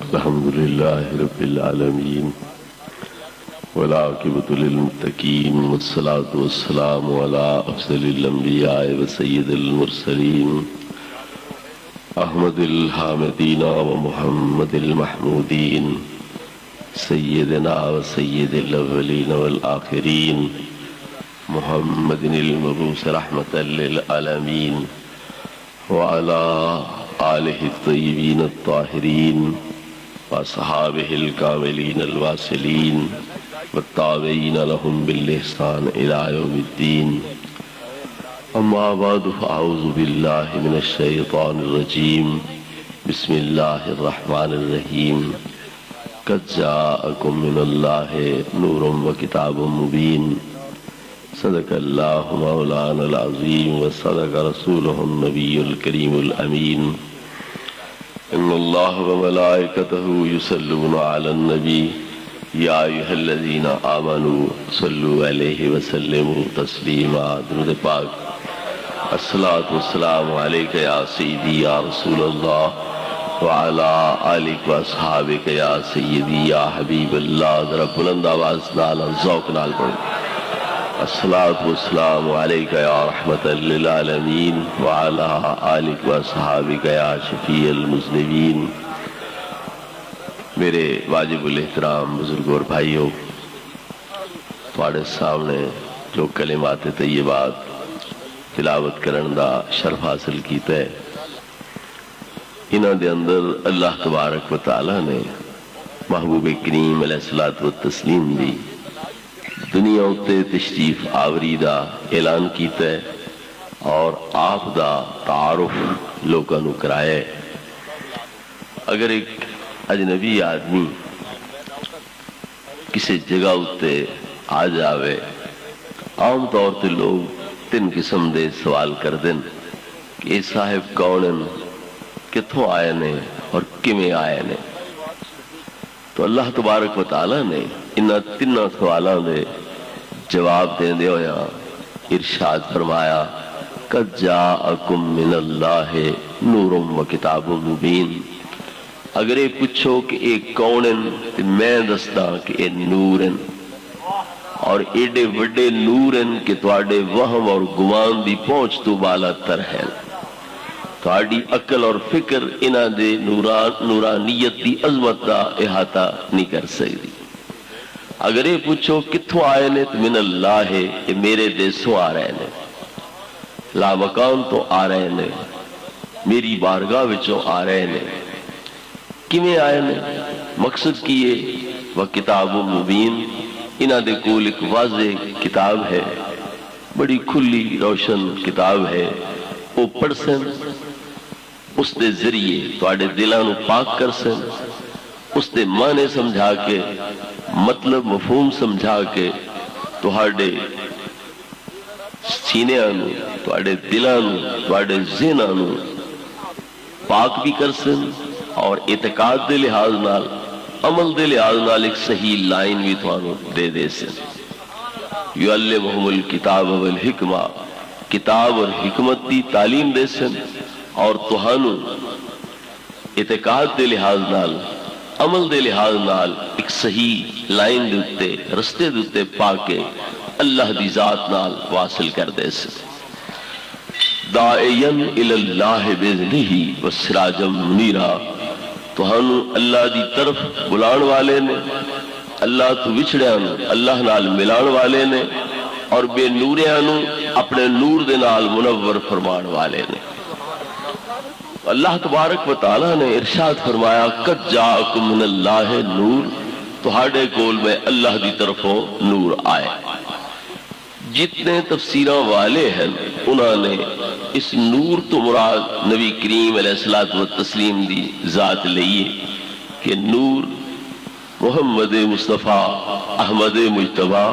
الحمد لله رب العالمين والعاقبة للمتقين والصلاة والسلام على أفضل الأنبياء وسيد المرسلين أحمد الحامدين ومحمد المحمودين سيدنا وسيد الأولين والآخرين محمد المبعوث رحمة للعالمين وعلى آله الطيبين الطاهرين وأصحابه الكاملين الواصلين والتابعين لهم بالإحسان إلى يوم الدين. أما بعد فأعوذ بالله من الشيطان الرجيم. بسم الله الرحمن الرحيم. قد جاءكم من الله نور وكتاب مبين. صدق الله مولانا العظيم وصدق رسوله النبي الكريم الأمين. إن الله وملائكته يصلون على النبي يا أيها الذين آمنوا صلوا عليه وسلموا تسليما. درود پاک. الصلاة والسلام عليك يا سيدي يا رسول الله وعلى آلك وأصحابك يا سيدي يا حبيب الله. ذرا بلند آواز نال ذوق نال پڑھو. الصلاة والسلام عليك يا رحمة للعالمين وعلى آلك وأصحابك يا شفيع المذنبين. میرے واجب الاحترام بزرگوں اور بھائیوں، تھوڑے سامنے جو کلمات طیبات تلاوت کرن دا شرف حاصل کیتا ہے، انہاں دے اندر اللہ تبارک و تعالی نے محبوب کریم علیہ الصلوۃ والتسلیم دی دنیا اتے تشریف آوری دا اعلان کیتا ہے اور آپ دا تعارف لوگاں نوں کرایا ہے. اگر ایک اجنبی آدمی کسی جگہ اتے آ جاوے، عام طور تے لوگ تین قسم دے سوال کر دیں کہ اے صاحب کون ہیں، کتھوں آئے نے اور کیویں آئے نے. تو اللہ تبارک و تعالی نے انہاں تینوں سوالاں دے جواب دین دے ہویا ارشاد فرمایا قد جاءکم من اللہ نور و کتاب مبین. اگر یہ پوچھو کہ اے کون ہیں تو میں دستا کہ اے نور ہیں، اور ایڈے وڈے نور ہیں کہ تواڈے وہم اور گمان دی پہنچ تو بالا تر ہے. تواڈی عقل اور فکر انہاں دے نورانیت دی عظمت دا احاطہ نہیں کر سکتی. اگر یہ پوچھو کتھوں آئے نے تو من اللہ ہے، یہ میرے دیسوں آ رہے نے، لا مکان تو آ رہے نے، میری بارگاہ وچوں آ رہے نے. کیویں آئے نے؟ مقصد کیے وہ کتاب مبین. انہاں دے کول ایک واضح کتاب ہے، بڑی کھلی روشن کتاب ہے. وہ پڑھ سن، اس دے ذریعے تواڈے دلاں نوں پاک کر سن، اس دے معنی سمجھا کے، مطلب مفہوم سمجھا کے تواڈے سینیاں نوں، تواڈے دلاں نوں، تواڈے ذہناں نوں پاک بھی کر سن، اور اعتقاد دے لحاظ نال، عمل دے لحاظ نال ایک صحیح لائن بھی تھانوں دے سن. یعلمہم الکتاب والحکمہ، کتاب اور حکمت دی تعلیم دے سن، اور تہانوں اعتقاد دے لحاظ نال، عمل دے لحاظ نال ایک صحیح لائن دے اتے، رستے دے اتے پا کے اللہ دی ذات نال واصل کر دے سن. داعین الی اللہ باذنہ وسراجا منیرا. تہانوں اللہ دی طرف بلان والے نے، اللہ تو وچھڑیاں نوں اللہ نال ملان والے نے، اور بے نوریاں نوں اپنے نور دے نال منور فرمان والے نے. اللہ تبارک و تعالی نے ارشاد فرمایا قد جاءکم من اللہ نور، تہاڈے کول میں اللہ دی طرفوں نور آئے. جتنے تفسیراں والے ہیں انہوں نے اس نور تو مراد نبی کریم علیہ الصلوۃ والتسلیم دی ذات لئیے کہ نور محمد مصطفیٰ احمد مجتبیٰ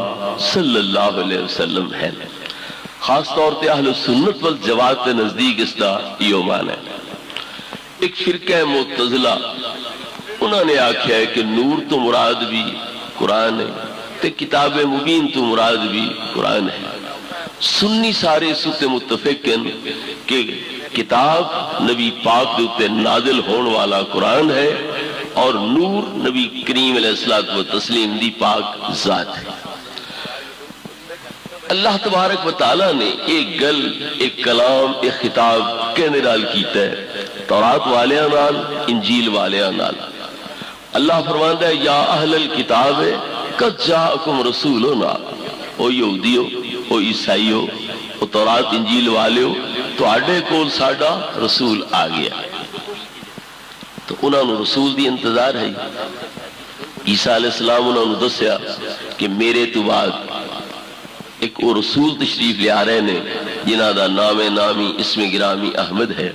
صلی اللہ علیہ وسلم ہے. خاص طور تے اہل سنت والجماعت کے نزدیک اس کا یہ معنی ہے. ایک فرقہ معتزلہ انہوں نے آکھیا ہے کہ نور تو مراد بھی قرآن ہے تے کتاب مبین تو مراد بھی قرآن ہے. سنی سارے اس تے متفق ہیں کہ کتاب نبی پاک دے تے نازل ہون والا قرآن ہے اور نور نبی کریم علیہ الصلوۃ والتسلیم دی پاک ذات ہے۔ اللہ تبارک و تعالیٰ نے ایک گل، ایک کلام، ایک خطاب کہنے نال کیتا ہے تورات والیاں نال، انجیل والیاں نال۔ اللہ فرماندا ہے یا اہل الکتاب قد جاءکم رسولنا، او یہودیو، او عیسائیو، او تورات انجیل والیو، تواڈے کول ساڈا رسول آ گیا۔ تو انہوں نے رسول دی انتظار ہے۔ عیسیٰ علیہ السلام انہوں نے دسیا کہ میرے تو بعد ایک وہ رسول تشریف لے آ رہے نے جنہ دا نام نامی اسم گرامی احمد ہے۔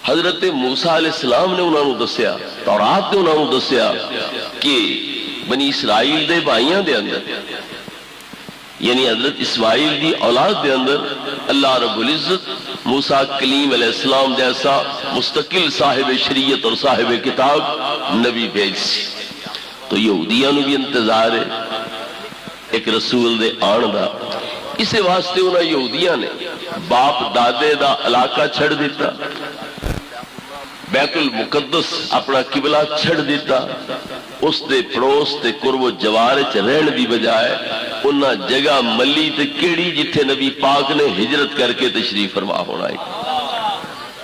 حضرت موسیٰ علیہ السلام نے انہوں نے دسیا، تورات نے انہوں نے دسیا کہ بنی اسرائیل دے بھائیاں دے اندر، یعنی حضرت اسماعیل دی اولاد دے اندر اللہ رب العزت موسیٰ کلیم علیہ السلام جیسا مستقل صاحب شریعت اور صاحب کتاب نبی بھیج سی۔ تو یہودیاں نو بھی انتظار ہے ایک رسول دے آن دا۔ اسے واسطے انہاں یہودیاں نے باپ دادے دا علاقہ چھڑ دیتا، بیت المقدس اپنا قبلہ چھڑ دیتا، اس دے پڑوس تے قرب و جوار چ رہن دی بجائے انہاں جگہ ملی تے کیڑی جتھے نبی پاک نے ہجرت کر کے تشریف فرما ہونا ہے،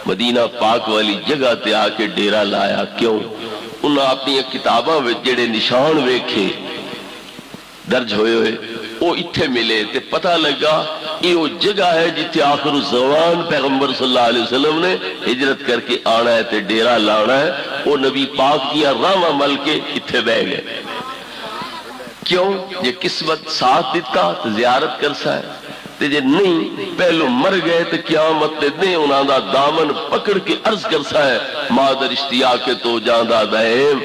مدینہ پاک والی جگہ تے آ کے ڈیرا لایا۔ کیوں؟ انہاں اپنی کتاباں وچ جڑے نشان ویکھے درج ہوئے ہوئے وہ اتھے ملے تے پتہ لگا یہ وہ جگہ ہے جتھے آخر الزمان پیغمبر صلی اللہ علیہ وسلم نے ہجرت کر کے آنا ہے تے ڈیرا لانا ہے۔ وہ نبی پاک دیا راواں مل کے اتھے بہ گئے۔ کیوں؟ یہ قسمت ساتھ دیتا تو زیارت کرسا ہے، تے جے نہیں پہلو مر گئے تے قیامت دے انہاں دا دامن پکڑ کے عرض کرسا ہے مادر اشتیاق تو جاندہ دائم،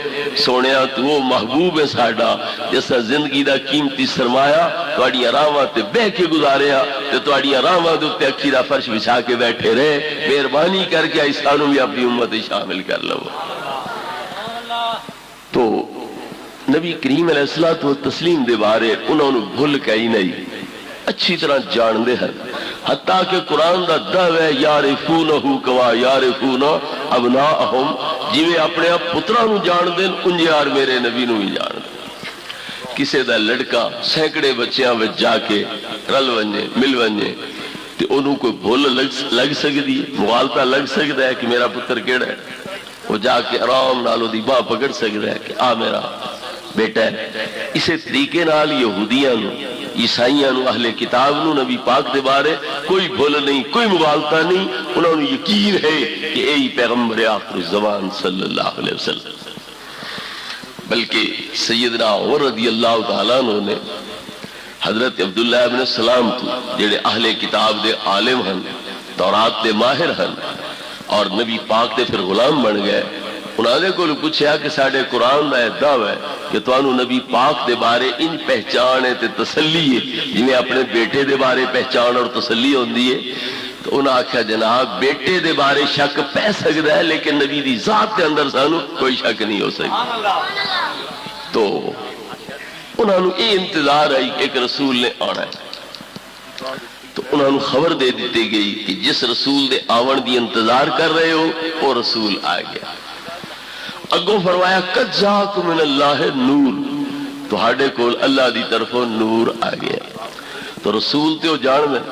سونیا تو وہ محبوب ہے ساڑا جیسا زندگی دا قیمتی سرمایہ توڑی آرامہ تے بہ کے گزاریا تے توڑی آرامہ دو تے اکھیرہ فرش بچھا کے بیٹھے رہے۔ مہربانی کر کے ایسانوں بھی اپنی امت شامل کر لو۔ تو نبی کریم علیہ الصلوۃ والتسلیم دے بارے انہوں نے بھول کہیں نہیں، اچھی طرح جان دے ہیں، حتیٰ کہ قرآن دا دعوی ہے یارفونہو کما یارفون ابناءہم، جیوے اپنے آپ پترانو جان دیں انجے یار میرے نبی نو ہی جان دیں۔ کسے دا لڑکا سینکڑے بچیاں وچ جا کے رل ونجے مل ونجے تے انہوں کوئی بھول لگ سکتی ہے، مغالطہ لگ سکتا ہے کہ میرا پتر کیڑا ہے، وہ جا کے آرام نالو دی باں پکڑ سکتا ہے کہ آ میرا بیٹا ہے۔ اسے طریقے نال یہودیاں نو، عیسائیاں نو، اہل کتاب نو نبی پاک دے بارے کوئی بھول نہیں، کوئی مغالطہ نہیں، انہوں نے یقین ہے کہ اے پیغمبر آخر الزمان صلی اللہ علیہ وسلم۔ بلکہ سیدنا عمر رضی اللہ تعالیٰ عنہ نے حضرت عبداللہ ابن السلام تو جڑے اہل کتاب دے عالم ہن، تورات دے ماہر ہن اور نبی پاک دے پھر غلام بن گئے، انہوں نے کو پوچھا کہ ساڑھے قرآن دا دعویٰ ہے کہ توانو نبی پاک دے بارے ان پہچان ہے تے تسلی ہے جنہیں اپنے بیٹے دے بارے پہچان اور تسلی ہوندی ہے۔ تو انہوں نے کہا جناب بیٹے دے بارے شک پہ سکتا ہے لیکن نبی دی ذات کے اندر سانو کوئی شک نہیں ہو سکتا۔ تو انہوں نے یہ انتظار ہے ایک رسول نے آنا ہے، تو انہوں نے خبر دے دیتی گئی کہ جس رسول دے آون دی انتظار کر رہے ہو وہ رسول آ گیا۔ اگوں فرمایا قد جاءکم من اللہ نور، تو ہاڑے کول اللہ دی طرفوں نور آ گیا۔ تو رسول تے وہ جان دیں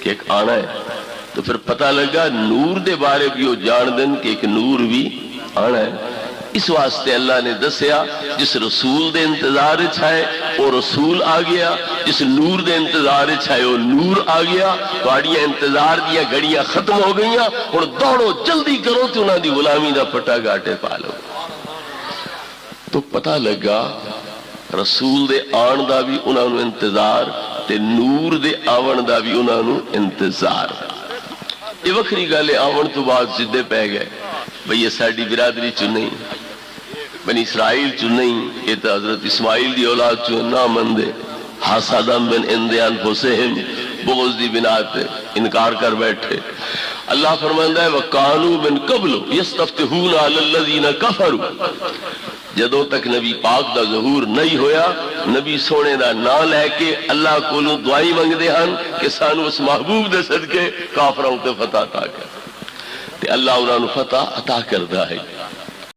کہ ایک آنا ہے، تو پھر پتہ لگا نور دے بارے بھی وہ جان دیں کہ ایک نور بھی آنا ہے۔ اس واسطے اللہ نے دسیا جس رسول دے انتظار چھائے وہ رسول آ گیا، جس نور دے انتظار چھائے وہ نور آ گیا۔ تو آڑیاں انتظار دیا گھڑیاں ختم ہو گئیاں، اور دوڑو جلدی کرو تو انہاں دی غلامی دا پٹا گاٹے پالو۔ تو پتہ لگا رسول دے آن دا بھی انہاں نو انتظار تے نور دے آون دا بھی انہاں نو انتظار۔ یہ وکری گالے آون تو بعد زدے پہ گئے بھئی یہ ساڑی برادری چو نہیں، بنی اسرائیل چو نہیں، یہ تو حضرت اسماعیل دی اولاد چو نہ مندے، حاسدم بن اندے انفسہم، بغض دی بنا پہ انکار کر بیٹھے۔ اللہ فرماندہ ہے وَقَالُوا مِن قَبْلُ يَسْتَفْتِحُونَ عَلَى الَّذِينَ كَفَرُوا، جدوں تک نبی پاک دا ظہور نہیں ہویا نبی سونے دا نام لے کے اللہ کولوں دعائی منگدے ہن کہ سانو اس محبوب دے صدقے کافراں تے فتح عطا کر، تے اللہ انہاں نو فتح عطا کردا ہے۔